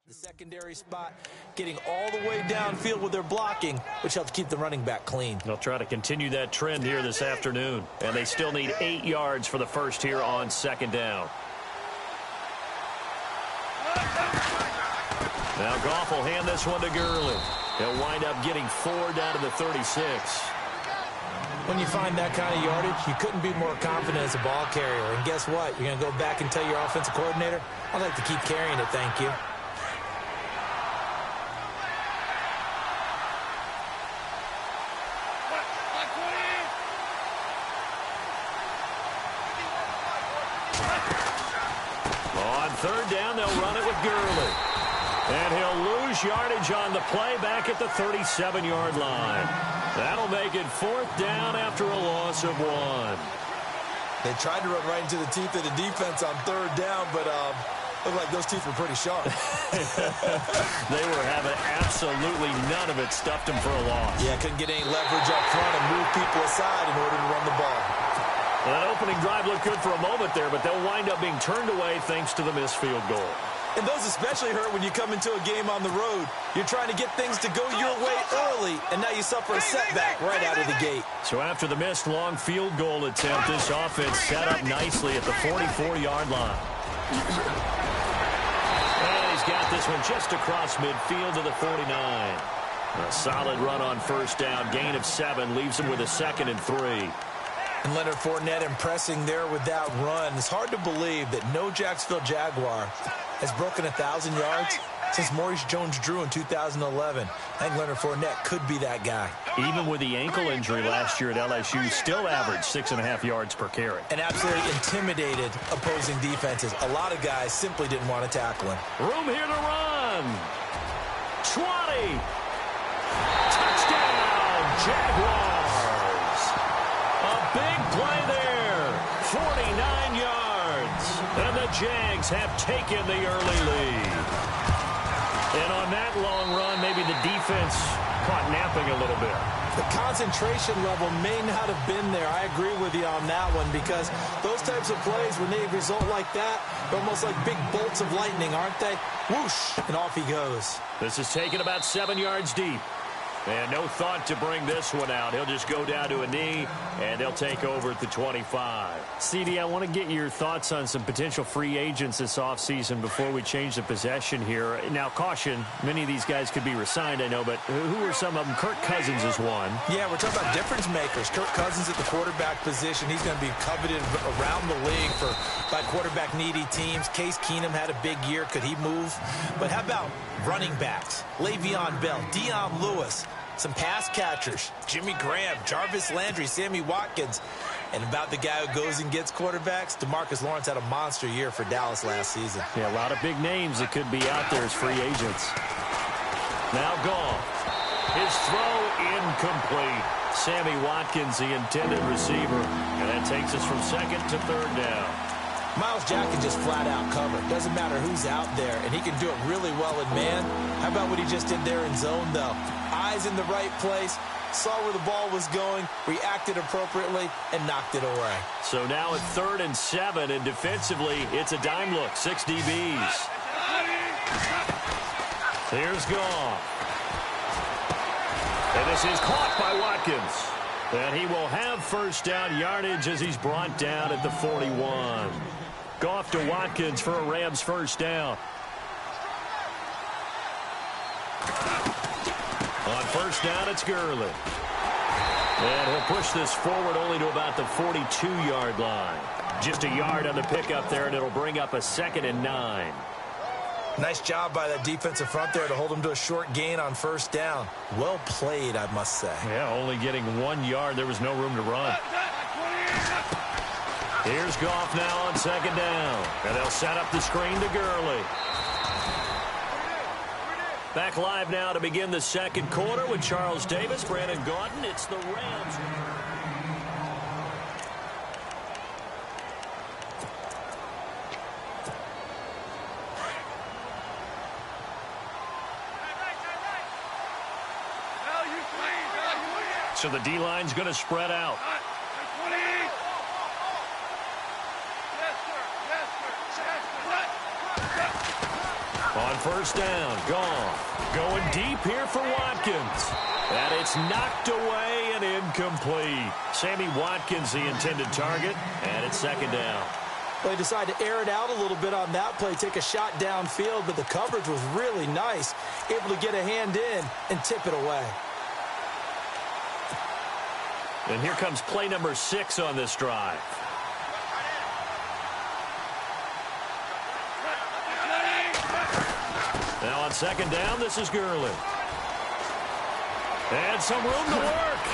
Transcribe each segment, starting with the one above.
The secondary spot getting all the way downfield with their blocking, which helps keep the running back clean. They'll try to continue that trend here this afternoon. And they still need 8 yards for the first here on second down. Now Goff will hand this one to Gurley. He'll wind up getting 4 down to the 36. When you find that kind of yardage, you couldn't be more confident as a ball carrier. And guess what? You're going to go back and tell your offensive coordinator, I'd like to keep carrying it, thank you. On third down, they'll run it with Gurley. And he'll lose yardage on the play back at the 37-yard line. That'll make it 4th down after a loss of 1. They tried to run right into the teeth of the defense on third down, but looked like those teeth were pretty sharp. They were having absolutely none of it, stuffed them for a loss. Yeah, couldn't get any leverage up front and move people aside in order to run the ball. Well, that opening drive looked good for a moment there, but they'll wind up being turned away thanks to the missed field goal. And those especially hurt when you come into a game on the road. You're trying to get things to go your way early, and now you suffer a setback right out of the gate. So after the missed long field goal attempt, this offense set up nicely at the 44-yard line. And he's got this one just across midfield to the 49. A solid run on first down. Gain of 7 leaves him with a 2nd and 3. And Leonard Fournette impressing there with that run. It's hard to believe that no Jacksonville Jaguar has broken 1,000 yards since Maurice Jones-Drew in 2011. I think Leonard Fournette could be that guy. Even with the ankle injury last year at LSU, still averaged 6.5 yards per carry. And absolutely intimidated opposing defenses. A lot of guys simply didn't want to tackle him. Room here to run. 20. Touchdown, Jaguars. A big play there. 49 yards. And the Jags have taken the early lead. And on that long run, maybe the defense caught napping a little bit. The concentration level may not have been there. I agree with you on that one, because those types of plays, when they result like that, they're almost like big bolts of lightning, aren't they? Whoosh, and off he goes. This is taken about 7 yards deep. And no thought to bring this one out. He'll just go down to a knee, and they'll take over at the 25. CD, I want to get your thoughts on some potential free agents this offseason before we change the possession here. Now, caution, many of these guys could be resigned, I know, but who are some of them? Kirk Cousins is one. Yeah, we're talking about difference makers. Kirk Cousins at the quarterback position. He's going to be coveted around the league by quarterback-needy teams. Case Keenum had a big year. Could he move? But how about running backs? Le'Veon Bell, Dion Lewis. Some pass catchers, Jimmy Graham, Jarvis Landry, Sammy Watkins. And about the guy who goes and gets quarterbacks, DeMarcus Lawrence had a monster year for Dallas last season. Yeah, a lot of big names that could be out there as free agents. Now Goff. His throw incomplete. Sammy Watkins, the intended receiver. And that takes us from 2nd to 3rd down. Myles Jack can just flat out cover. Doesn't matter who's out there, and he can do it really well in man. How about what he just did there in zone, though? Eyes in the right place, saw where the ball was going, reacted appropriately, and knocked it away. So now at 3rd and 7, and defensively, it's a dime look, 6 DBs. Here's Goff. And this is caught by Watkins. And he will have first down yardage as he's brought down at the 41. Goff to Watkins for a Rams first down. On first down, it's Gurley. And he'll push this forward only to about the 42-yard line. Just a yard on the pickup there, and it'll bring up a 2nd and 9. Nice job by that defensive front there to hold him to a short gain on first down. Well played, I must say. Yeah, only getting 1 yard. There was no room to run. Here's Goff now on 2nd down. And they'll set up the screen to Gurley. Back live now to begin the 2nd quarter with Charles Davis, Brandon Gaudin. It's the Rams. So the D-line's going to spread out. On first down, gone. Going deep here for Watkins. And it's knocked away and incomplete. Sammy Watkins, the intended target, and it's second down. Well, he decided to air it out a little bit on that play, take a shot downfield, but the coverage was really nice. Able to get a hand in and tip it away. And here comes play number 6 on this drive. Now on second down, this is Gurley. And some room to work.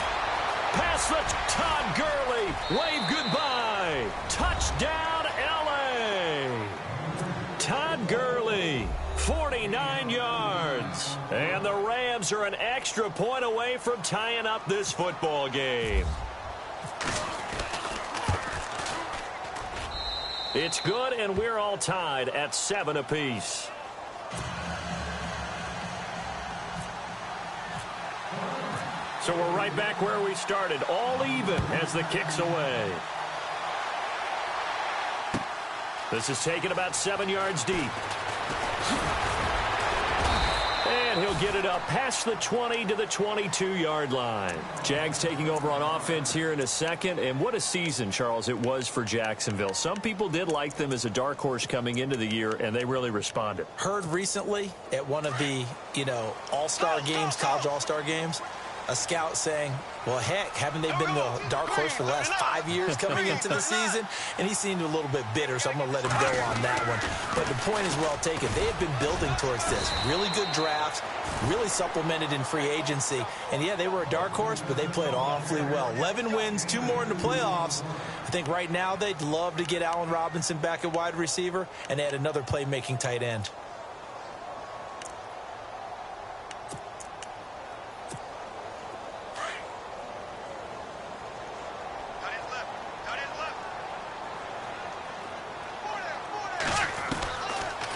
Pass the Todd Gurley. Wave goodbye. Touchdown, L.A. Todd Gurley, 49 yards. And the Rams are an extra point away from tying up this football game. It's good, and we're all tied at 7 apiece. So we're right back where we started, all even as the kick's away. This is taken about 7 yards deep. And he'll get it up past the 20 to the 22-yard line. Jags taking over on offense here in a second. And what a season, Charles, it was for Jacksonville. Some people did like them as a dark horse coming into the year, and they really responded. Heard recently at one of the, all-star games, college all-star games, a scout saying, well, heck, haven't they been the dark horse for the last 5 years coming into the season? And he seemed a little bit bitter, so I'm going to let him go on that one. But the point is well taken. They have been building towards this. Really good drafts, really supplemented in free agency. And, yeah, they were a dark horse, but they played awfully well. 11 wins, 2 more in the playoffs. I think right now they'd love to get Allen Robinson back at wide receiver and add another playmaking tight end.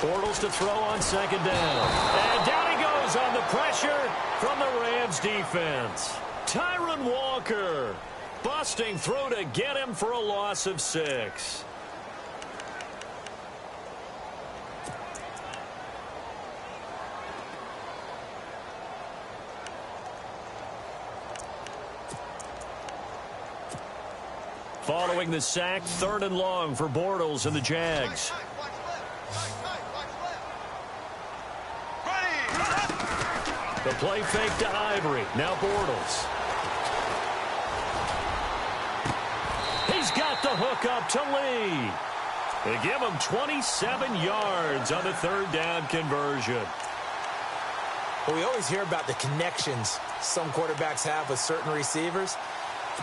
Bortles to throw on second down. And down he goes on the pressure from the Rams defense. Tyron Walker busting through to get him for a loss of 6. Following the sack, 3rd and long for Bortles and the Jags. The play fake to Ivory. Now Bortles. He's got the hook up to Lee. They give him 27 yards on the 3rd down conversion. Well, we always hear about the connections some quarterbacks have with certain receivers.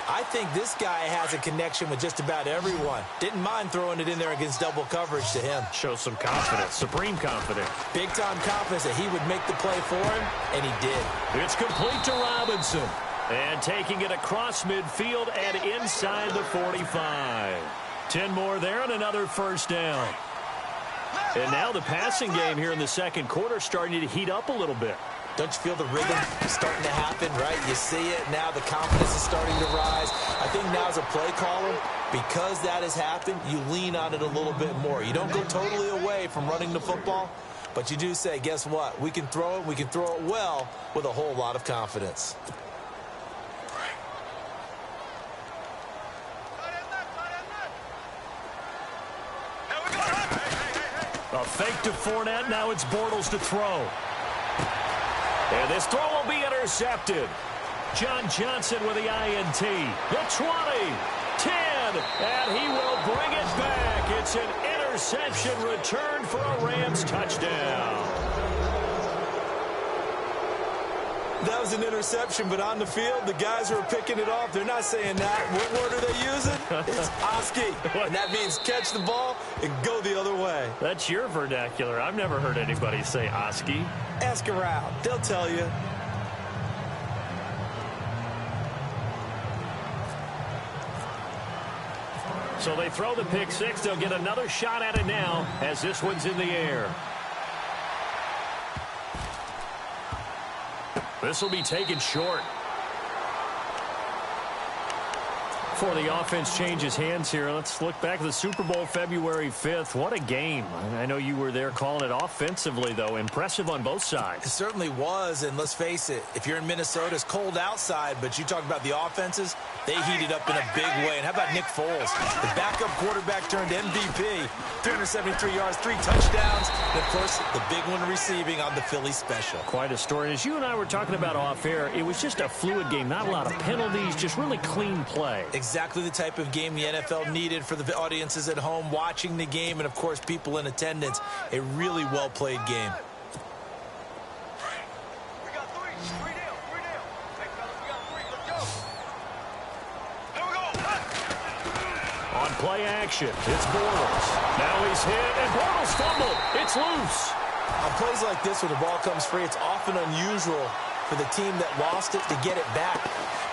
I think this guy has a connection with just about everyone. Didn't mind throwing it in there against double coverage to him. Shows some confidence, supreme confidence. Big-time confidence that he would make the play for him, and he did. It's complete to Robinson. And taking it across midfield and inside the 45. 10 more there and another first down. And now the passing game here in the second quarter starting to heat up a little bit. Don't you feel the rhythm starting to happen, right? You see it now. The confidence is starting to rise. I think now as a play caller, because that has happened, you lean on it a little bit more. You don't go totally away from running the football, but you do say, guess what? We can throw it. We can throw it well with a whole lot of confidence. A fake to Fournette. Now it's Bortles to throw. And this throw will be intercepted. John Johnson with the INT. The 20, 10, and he will bring it back. It's an interception return for a Rams touchdown. That was an interception, but on the field, the guys who are picking it off, they're not saying that. What word are they using? It's Oski. And that means catch the ball and go the other way. That's your vernacular. I've never heard anybody say Oski. Ask around. They'll tell you. So they throw the pick six. They'll get another shot at it now as this one's in the air. This will be taken short. Before the offense changes hands here, let's look back at the Super Bowl February 5th. What a game. I know you were there calling it offensively, though. Impressive on both sides. It certainly was, and let's face it, if you're in Minnesota, it's cold outside, but you talk about the offenses, they heated up in a big way. And how about Nick Foles? The backup quarterback turned MVP, 373 yards, 3 touchdowns, and, of course, the big one receiving on the Philly special. Quite a story. And as you and I were talking about off air, it was just a fluid game, not a lot of penalties, just really clean play. Exactly the type of game the NFL needed for the audiences at home watching the game and, of course, people in attendance. A really well-played game. On play action, it's Bortles. Now he's hit, and Bortles fumbled. It's loose. On plays like this, when the ball comes free, it's often unusual for the team that lost it to get it back,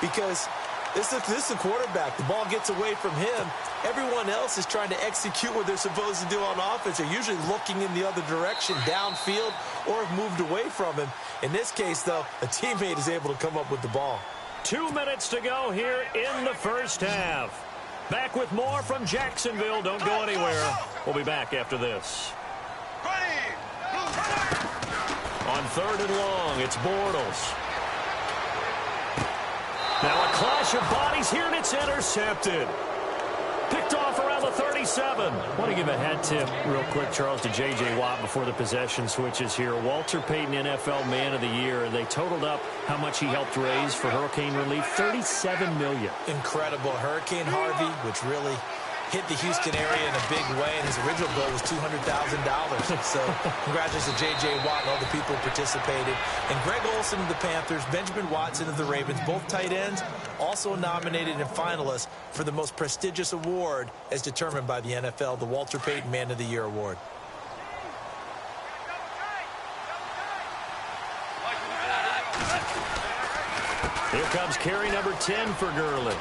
because this is a quarterback. The ball gets away from him. Everyone else is trying to execute what they're supposed to do on offense. They're usually looking in the other direction, downfield, or have moved away from him. In this case, though, a teammate is able to come up with the ball. 2 minutes to go here in the first half. Back with more from Jacksonville. Don't go anywhere. We'll be back after this. On 3rd and long, it's Bortles. Now a clash of bodies here, and it's intercepted. Picked off around the 37. I want to give a hat tip real quick, Charles, to J.J. Watt before the possession switches here. Walter Payton, NFL Man of the Year. They totaled up how much he helped raise for hurricane relief, $37 million. Incredible. Hurricane Harvey, which really hit the Houston area in a big way, and his original goal was $200,000. So congratulations to J.J. Watt and all the people who participated. And Greg Olsen of the Panthers, Benjamin Watson of the Ravens, both tight ends, also nominated and finalists for the most prestigious award as determined by the NFL, the Walter Payton Man of the Year Award. Here comes carry number 10 for Gurley.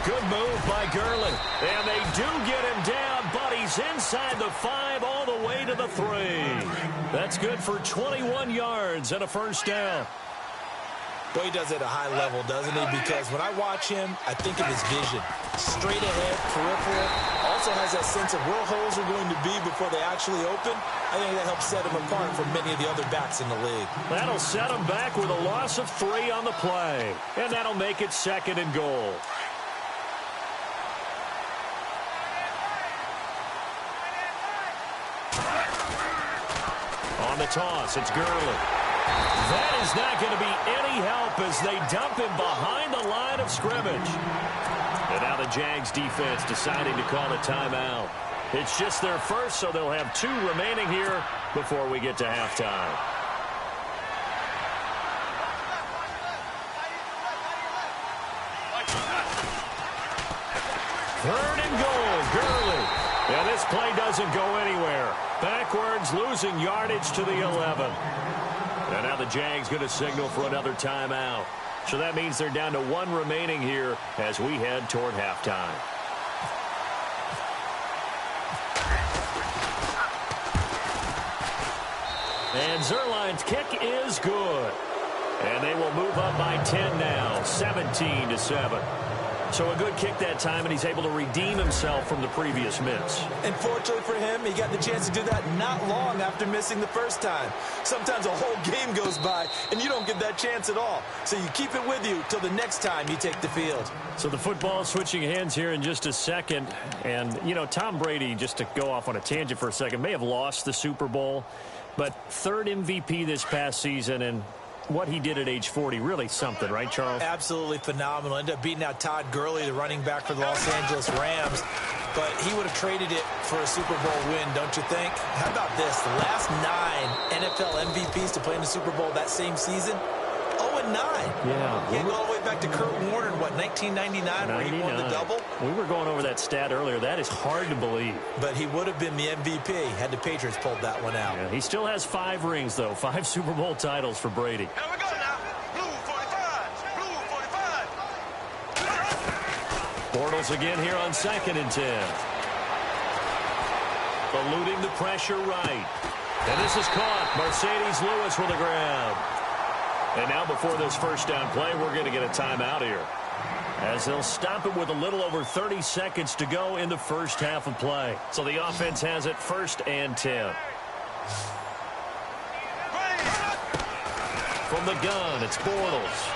Good move by Gurley. And they do get him down, but he's inside the 5 all the way to the 3. That's good for 21 yards and a first down. Boy, he does it at a high level, doesn't he? Because when I watch him, I think of his vision. Straight ahead, peripheral. Also has that sense of where holes are going to be before they actually open. I think that helps set him apart from many of the other backs in the league. That'll set him back with a loss of 3 on the play. And that'll make it 2nd and goal. On the toss, it's Gurley. That is not going to be any help as they dump him behind the line of scrimmage. And now the Jags defense deciding to call a timeout. It's just their first, so they'll have 2 remaining here before we get to halftime. Third and goal, Gurley. And this play doesn't go anywhere. Backwards, losing yardage to the 11. And now the Jags going to signal for another timeout. So that means they're down to 1 remaining here as we head toward halftime. And Zerline's kick is good. And they will move up by 10 now, 17-7. So a good kick that time, and he's able to redeem himself from the previous miss. And fortunately for him, he got the chance to do that not long after missing the first time. Sometimes a whole game goes by, and you don't get that chance at all. So you keep it with you till the next time you take the field. So the football switching hands here in just a second. And, you know, Tom Brady, just to go off on a tangent for a second, may have lost the Super Bowl, but 3rd MVP this past season, and what he did at age 40, really something, right, Charles? Absolutely phenomenal. Ended up beating out Todd Gurley, the running back for the Los Angeles Rams. But he would have traded it for a Super Bowl win, don't you think? How about this? The last 9 NFL MVPs to play in the Super Bowl that same season, 0-9. Yeah. You go all the way back to Kurt Warner in, what, 1999, where he won the double? We were going over that stat earlier. That is hard to believe. But he would have been the MVP had the Patriots pulled that one out. Yeah, he still has 5 rings, though. 5 Super Bowl titles for Brady. Here we go now. Blue 45. Blue 45. Bortles again here on 2nd and 10. Eluding the pressure right. And this is caught. Mercedes Lewis with a grab. And now before this first down play, we're going to get a timeout here. as they'll stop it with a little over 30 seconds to go in the first half of play. So the offense has it 1st and 10. From the gun, it's Bortles.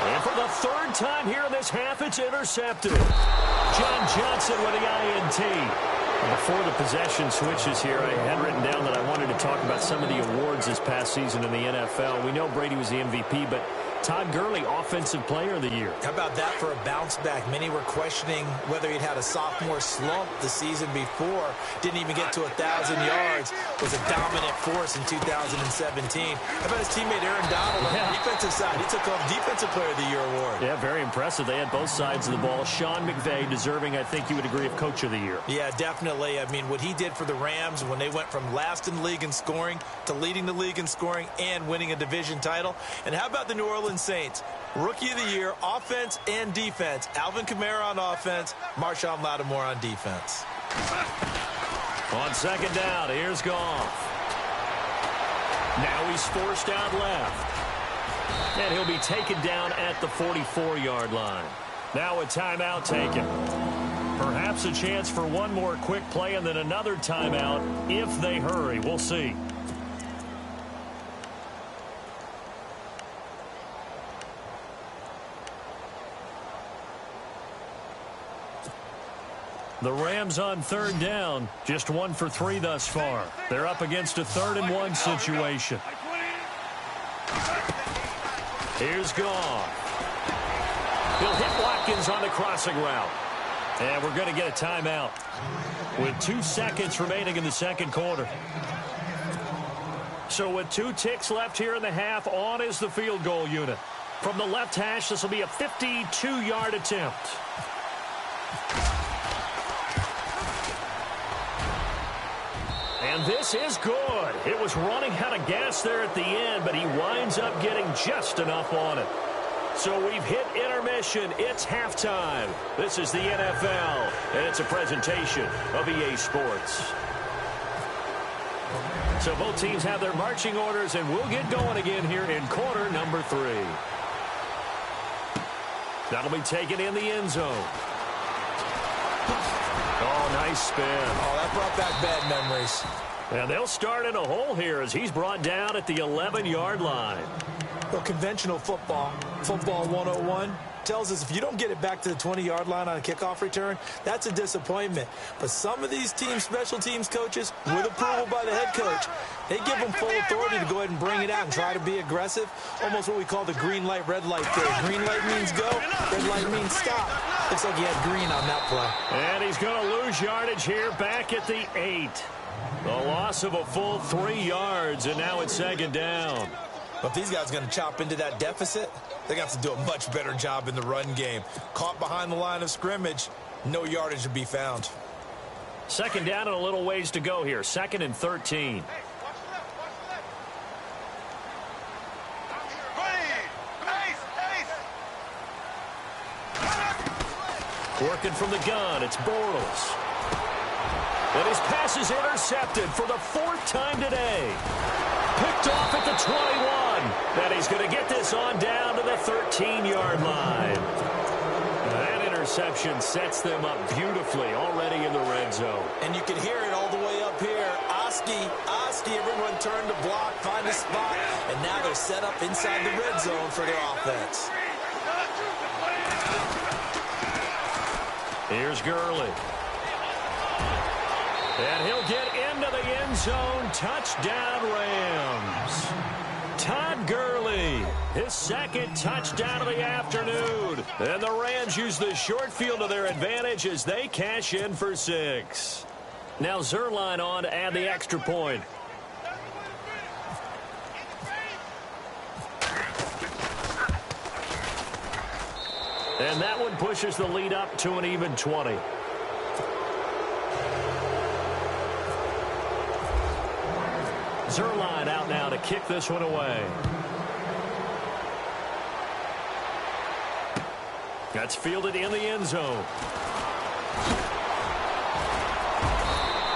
And for the 3rd time here in this half, it's intercepted. John Johnson with the INT. Before the possession switches here, I had written down that I wanted to talk about some of the awards this past season in the NFL. We know Brady was the MVP, but Todd Gurley, Offensive Player of the Year. How about that for a bounce back? Many were questioning whether he'd had a sophomore slump the season before. Didn't even get to 1,000 yards. Was a dominant force in 2017. How about his teammate Aaron Donald on the defensive side? He took home Defensive Player of the Year award. Yeah, very impressive. They had both sides of the ball. Sean McVay deserving, I think you would agree, of Coach of the Year. Yeah, definitely. I mean, what he did for the Rams when they went from last in the league in scoring to leading the league in scoring and winning a division title. And how about the New Orleans Saints? Rookie of the Year, offense and defense. Alvin Kamara on offense, Marshawn Lattimore on defense. On 2nd down, here's Goff. Now he's forced out left. And he'll be taken down at the 44-yard line. Now a timeout taken. Perhaps a chance for one more quick play and then another timeout if they hurry. We'll see. The Rams on 3rd down, just 1 for 3 thus far. They're up against a 3rd and 1 situation. Here's Goff. He'll hit Watkins on the crossing route. And we're going to get a timeout with 2 seconds remaining in the 2nd quarter. So with 2 ticks left here in the half, on is the field goal unit. From the left hash, this will be a 52-yard attempt. And this is good. It was running out of gas there at the end, but he winds up getting just enough on it. So we've hit intermission. It's halftime. This is the NFL, and it's a presentation of EA Sports. So both teams have their marching orders, and we'll get going again here in quarter number 3. That'll be taken in the end zone. Oh, nice spin. Oh, that brought back bad memories. And they'll start in a hole here as he's brought down at the 11-yard line. Well, conventional football 101, tells us if you don't get it back to the 20-yard line on a kickoff return, that's a disappointment. But some of these teams, special teams coaches, with approval by the head coach, they give them full authority to go ahead and bring it out and try to be aggressive. Almost what we call the green light, red light thing. Green light means go, red light means stop. Looks like he had green on that play. And he's going to lose yardage here back at the 8. The loss of a full 3 yards, and now it's 2nd down. But if these guys are going to chop into that deficit, they're going to have to do a much better job in the run game. Caught behind the line of scrimmage, no yardage to be found. 2nd down and a little ways to go here. 2nd and 13. Working from the gun, it's Bortles. And his pass is intercepted for the 4th time today. Picked off at the 21. And he's going to get this on down to the 13-yard line. That interception sets them up beautifully already in the red zone. And you can hear it all the way up here. Oski, everyone turned to block, find a spot, and now they're set up inside the red zone for their offense. Here's Gurley. And he'll get into the end zone. Touchdown, Rams. Todd Gurley, his 2nd touchdown of the afternoon. And the Rams use the short field to their advantage as they cash in for 6. Now Zerline on to add the extra point. And that one pushes the lead up to an even 20. Zerline out now to kick this one away. That's fielded in the end zone.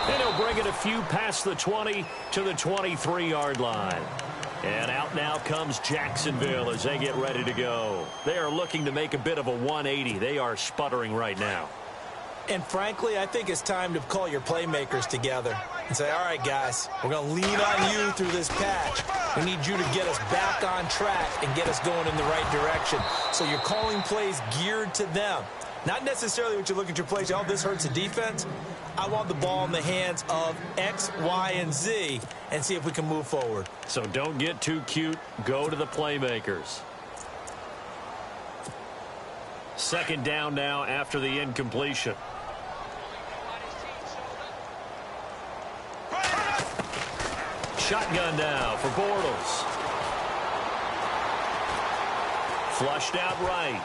And he'll bring it a few past the 20 to the 23-yard line. And out now comes Jacksonville as they get ready to go. They are looking to make a bit of a 180. They are sputtering right now. And frankly, I think it's time to call your playmakers together and say, all right, guys, we're going to lean on you through this patch. We need you to get us back on track and get us going in the right direction. So you're calling plays geared to them. Not necessarily what you look at your plays, oh, this hurts the defense. I want the ball in the hands of X, Y, and Z and see if we can move forward. So don't get too cute. Go to the playmakers. Second down now after the incompletion. Shotgun now for Bortles. Flushed out right.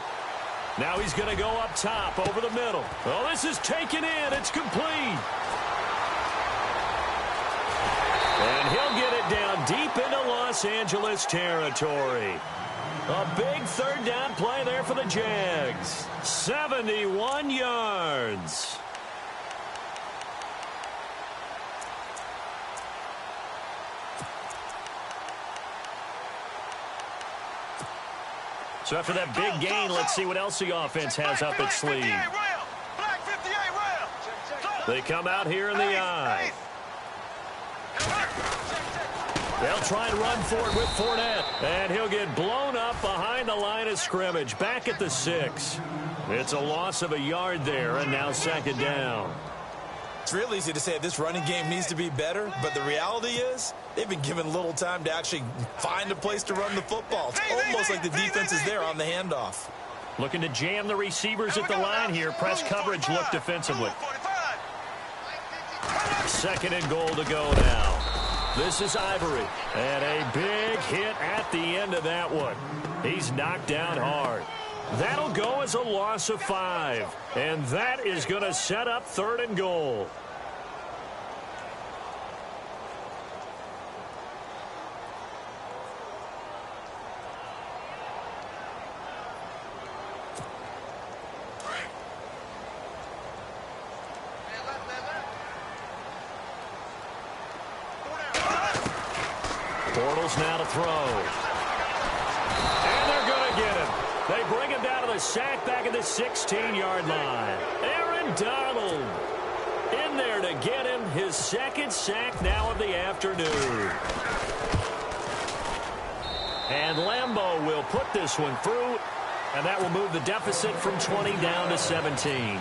Now he's going to go up top over the middle. Oh, this is taken in. It's complete. And he'll get it down deep into Los Angeles territory. A big third down play there for the Jags. 71 yards. So after that big gain, let's see what else the offense has up its sleeve. They come out here in the eye. They'll try and run for it with Fournette. And he'll get blown up behind the line of scrimmage. Back at the 6. It's a loss of a yard there, and now second down. It's real easy to say this running game needs to be better, but the reality is they've been given little time to actually find a place to run the football. It's almost like the defense is there on the handoff. Looking to jam the receivers at the line here. Press coverage look defensively. Second and goal to go now. This is Ivory. And a big hit at the end of that one. He's knocked down hard. That'll go as a loss of 5. And that is going to set up third and goal. Bortles now to throw. And they're going to get him. They bring him down to the sack back at the 16-yard line. Aaron Donald in there to get him his second sack now of the afternoon. And Lambeau will put this one through, and that will move the deficit from 20 down to 17.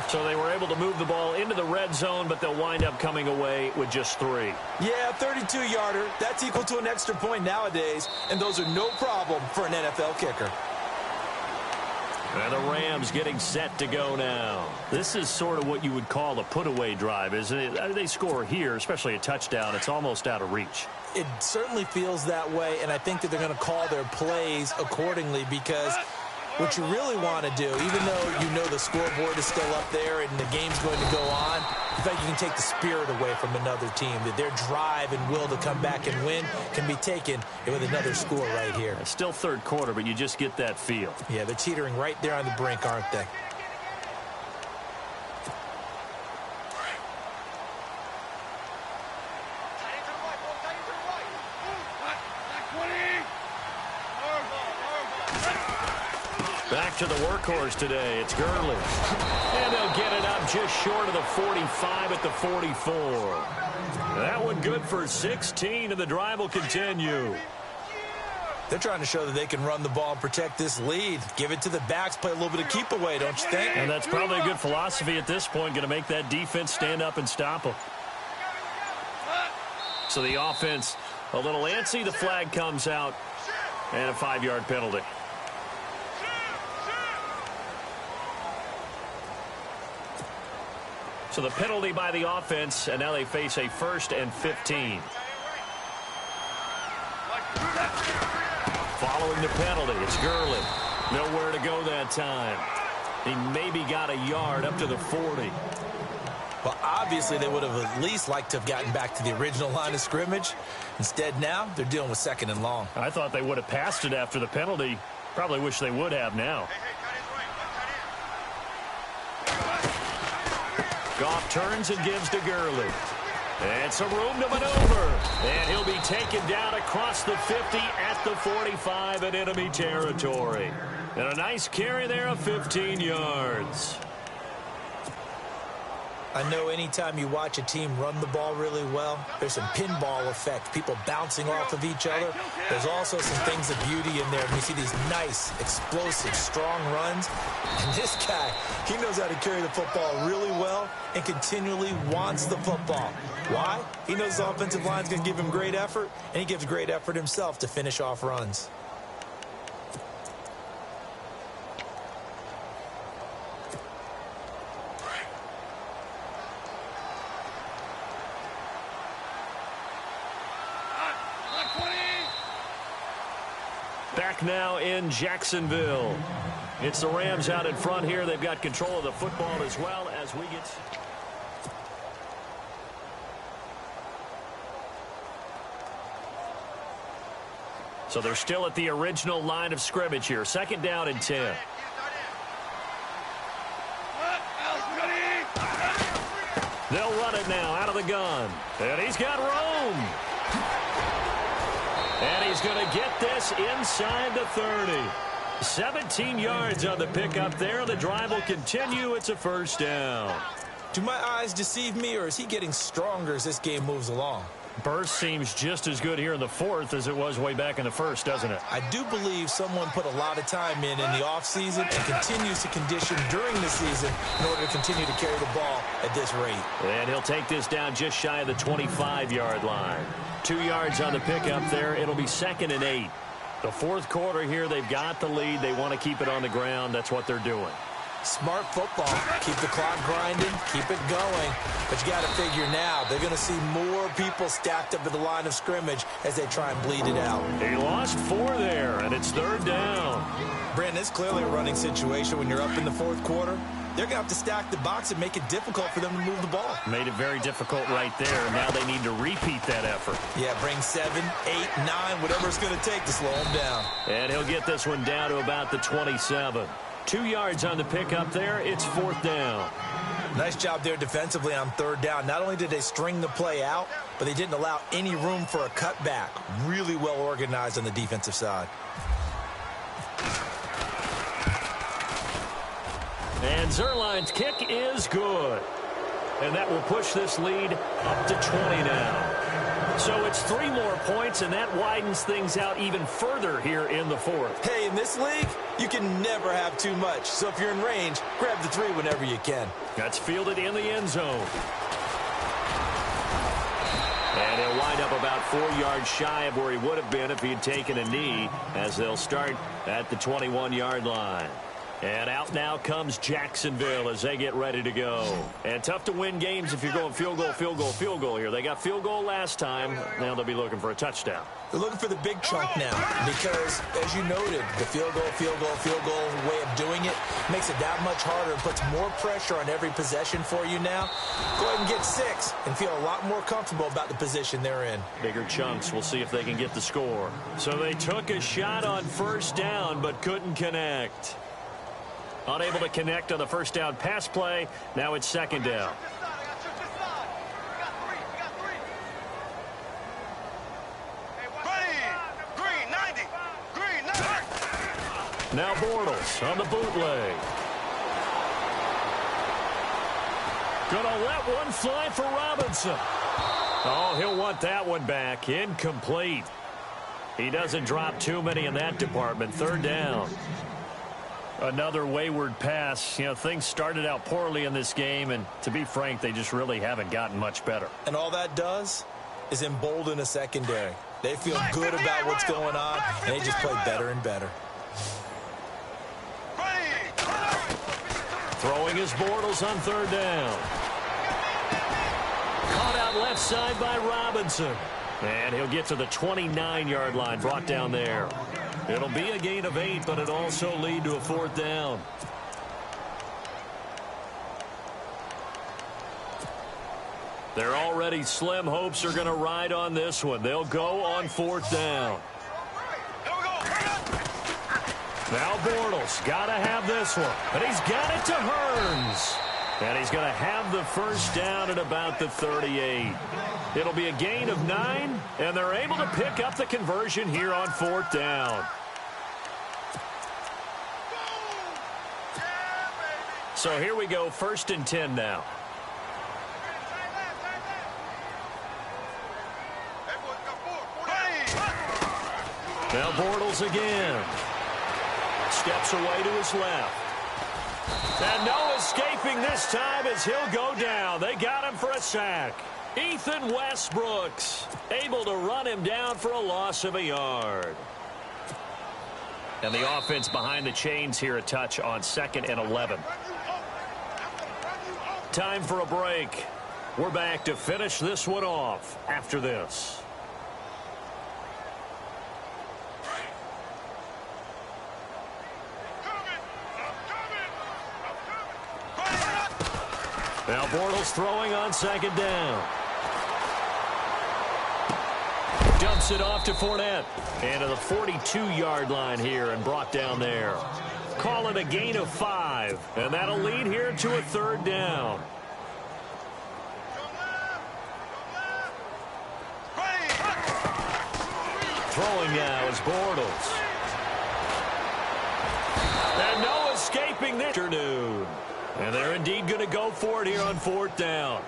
So they were able to move the ball into the red zone, but they'll wind up coming away with just 3. Yeah, 32-yarder. That's equal to an extra point nowadays, and those are no problem for an NFL kicker. And the Rams getting set to go now. This is sort of what you would call a put-away drive, isn't it? They score here, especially a touchdown. It's almost out of reach. It certainly feels that way, and I think that they're going to call their plays accordingly because what you really want to do, even though you know the scoreboard is still up there and the game's going to go on, in fact, you can take the spirit away from another team, that their drive and will to come back and win can be taken with another score right here. It's still third quarter, but you just get that feel. Yeah, they're teetering right there on the brink, aren't they? Back to the workhorse today. It's Gurley. And they'll get it up just short of the 45 at the 44. That one good for 16, and the drive will continue. They're trying to show that they can run the ball and protect this lead. Give it to the backs, play a little bit of keep away, don't you think? And that's probably a good philosophy at this point, going to make that defense stand up and stop them. So the offense a little antsy. The flag comes out, and a 5-yard penalty. So the penalty by the offense, and now they face a 1st and 15. Following the penalty, it's Gurley. Nowhere to go that time. He maybe got a yard up to the 40. Well, obviously, they would have at least liked to have gotten back to the original line of scrimmage. Instead, now, they're dealing with 2nd and long. I thought they would have passed it after the penalty. Probably wish they would have now. Goff turns and gives to Gurley. And some room to maneuver. And he'll be taken down across the 50 at the 45 in enemy territory. And a nice carry there of 15 yards. I know anytime you watch a team run the ball really well, there's some pinball effect, people bouncing off of each other. There's also some things of beauty in there. And you see these nice, explosive, strong runs. And this guy, he knows how to carry the football really well and continually wants the football. Why? He knows the offensive line's going to give him great effort, and he gives great effort himself to finish off runs. Back now in Jacksonville. It's the Rams out in front here. They've got control of the football as well as we get... So they're still at the original line of scrimmage here. 2nd down and 10. They'll run it now out of the gun. And he's got room. And he's going to get this inside the 30. 17 yards on the pickup there. The drive will continue. It's a 1st down. Do my eyes deceive me, or is he getting stronger as this game moves along? Burst seems just as good here in the 4th as it was way back in the 1st, doesn't it? I do believe someone put a lot of time in the offseason and continues to condition during the season in order to continue to carry the ball at this rate. And he'll take this down just shy of the 25-yard line. 2 yards on the pickup there. It'll be 2nd and 8. The 4th quarter here, they've got the lead. They want to keep it on the ground. That's what they're doing. Smart football. Keep the clock grinding. Keep it going. But you got to figure now, they're going to see more people stacked up at the line of scrimmage as they try and bleed it out. He lost 4 there, and it's 3rd down. Brandon, it's clearly a running situation when you're up in the 4th quarter. They're going to have to stack the box and make it difficult for them to move the ball. Made it very difficult right there. Now they need to repeat that effort. Yeah, bring 7, 8, 9, whatever it's going to take to slow him down. And he'll get this one down to about the 27. 2 yards on the pickup there. It's 4th down. Nice job there defensively on 3rd down. Not only did they string the play out, but they didn't allow any room for a cutback. Really well organized on the defensive side. And Zerline's kick is good. And that will push this lead up to 20 now. So it's 3 more points, and that widens things out even further here in the 4th. Hey, in this league, you can never have too much. So if you're in range, grab the 3 whenever you can. That's fielded in the end zone. And he'll wind up about 4 yards shy of where he would have been if he had taken a knee, as they'll start at the 21-yard line. And out now comes Jacksonville as they get ready to go. And tough to win games if you're going field goal, field goal, field goal here. They got field goal last time. Now they'll be looking for a touchdown. They're looking for the big chunk now because, as you noted, the field goal way of doing it makes it that much harder and puts more pressure on every possession for you now. Go ahead and get 6 and feel a lot more comfortable about the position they're in. Bigger chunks. We'll see if they can get the score. So they took a shot on 1st down but couldn't connect. Unable to connect on the 1st down pass play. Now it's 2nd down. Now Bortles on the bootleg. Gonna let one fly for Robinson. Oh, he'll want that one back. Incomplete. He doesn't drop too many in that department. 3rd down. Another wayward pass. You know, things started out poorly in this game, and to be frank, they just really haven't gotten much better. And all that does is embolden a secondary. They feel good about what's going on, and they just play better and better. Throwing his Bortles on 3rd down. Caught out left side by Robinson. And he'll get to the 29-yard line, brought down there. It'll be a gain of 8, but it'll also lead to a 4th down. They're already slim hopes are going to ride on this one. They'll go on 4th down. Now Bortles got to have this one, but he's got it to Hearns. And he's going to have the first down at about the 38. It'll be a gain of 9, and they're able to pick up the conversion here on 4th down. So here we go, 1st and 10 now. Now Bortles again. Steps away to his left. And no escaping this time as he'll go down. They got him for a sack. Ethan Westbrooks able to run him down for a loss of a yard. And the offense behind the chains here a touch on 2nd and 11. Time for a break. We're back to finish this one off after this. Now Bortles throwing on 2nd down. Dumps it off to Fournette. And to the 42-yard line here and brought down there. Call it a gain of 5. And that'll lead here to a 3rd down. Throwing now is Bortles. And no escaping this afternoon. And they're indeed going to go for it here on 4th down.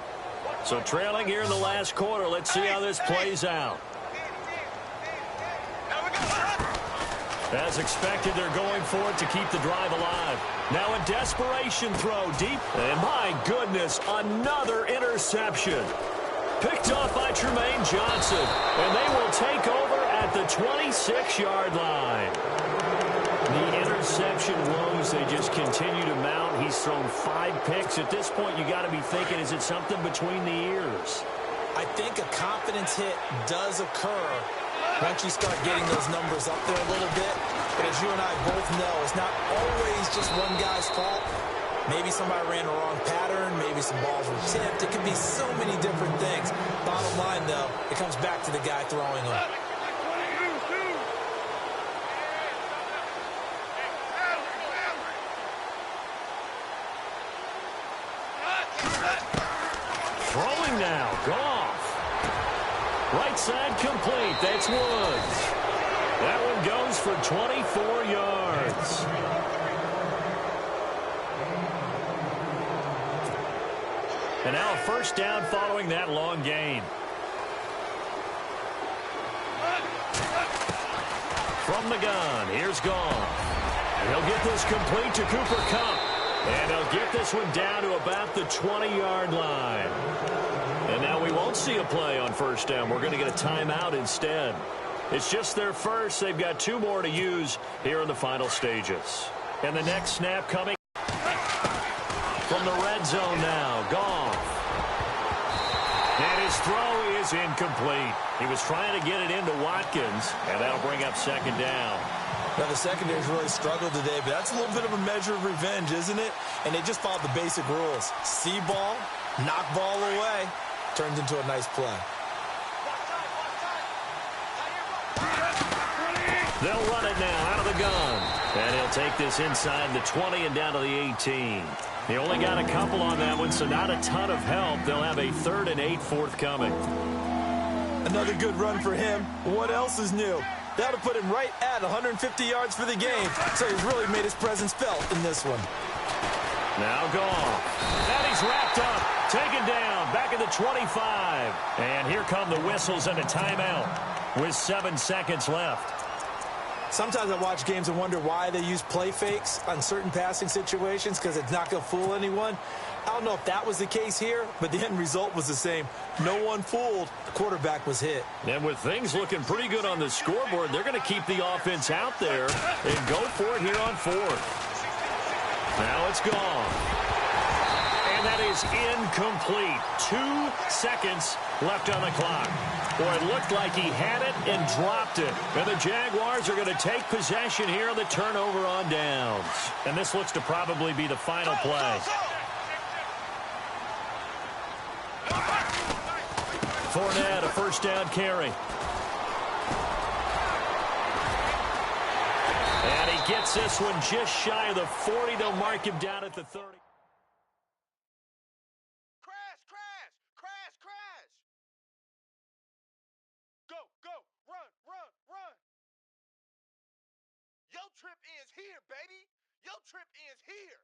So trailing here in the last quarter. Let's see how this plays out. As expected, they're going for it to keep the drive alive. Now a desperation throw deep. And my goodness, another interception. Picked off by Tremaine Johnson. And they will take over at the 26-yard line. The interception woes, they just continue to mount. He's thrown 5 picks. At this point, you got to be thinking, is it something between the ears? I think a confidence hit does occur once you start getting those numbers up there a little bit. But as you and I both know, it's not always just one guy's fault. Maybe somebody ran the wrong pattern. Maybe some balls were tipped. It could be so many different things. Bottom line, though, it comes back to the guy throwing them. Throwing now, Goff. Right side complete, that's Woods. That one goes for 24 yards. And now a 1st down following that long gain. From the gun, here's Goff. He'll get this complete to Cooper Kupp. And they'll get this one down to about the 20-yard line. And now we won't see a play on 1st down. We're going to get a timeout instead. It's just their first. They've got 2 more to use here in the final stages. And the next snap coming from the red zone now. Goff. And his throw is incomplete. He was trying to get it into Watkins, and that'll bring up 2nd down. Now, the secondary's really struggled today, but that's a little bit of a measure of revenge, isn't it? And they just followed the basic rules. See ball, knock ball away. Turns into a nice play. They'll run it now out of the gun. And he'll take this inside the 20 and down to the 18. He only got a couple on that one, so not a ton of help. They'll have a 3rd and 8 forthcoming. Another good run for him. What else is new? That'll put him right at 150 yards for the game. So he's really made his presence felt in this one. Now Goff. And he's wrapped up. Taken down. Back at the 25. And here come the whistles and a timeout with 7 seconds left. Sometimes I watch games and wonder why they use play fakes on certain passing situations because it's not going to fool anyone. I don't know if that was the case here, but the end result was the same. No one fooled. The quarterback was hit. And with things looking pretty good on the scoreboard, they're going to keep the offense out there and go for it here on 4th. Now it's gone. And that is incomplete. 2 seconds left on the clock. Boy, it looked like he had it and dropped it. And the Jaguars are going to take possession here on the turnover on downs. And this looks to probably be the final play. Fournette, a 1st down carry. And he gets this one just shy of the 40. They'll mark him down at the 30. go, run, run, run. Your trip ends here, baby. Your trip ends here.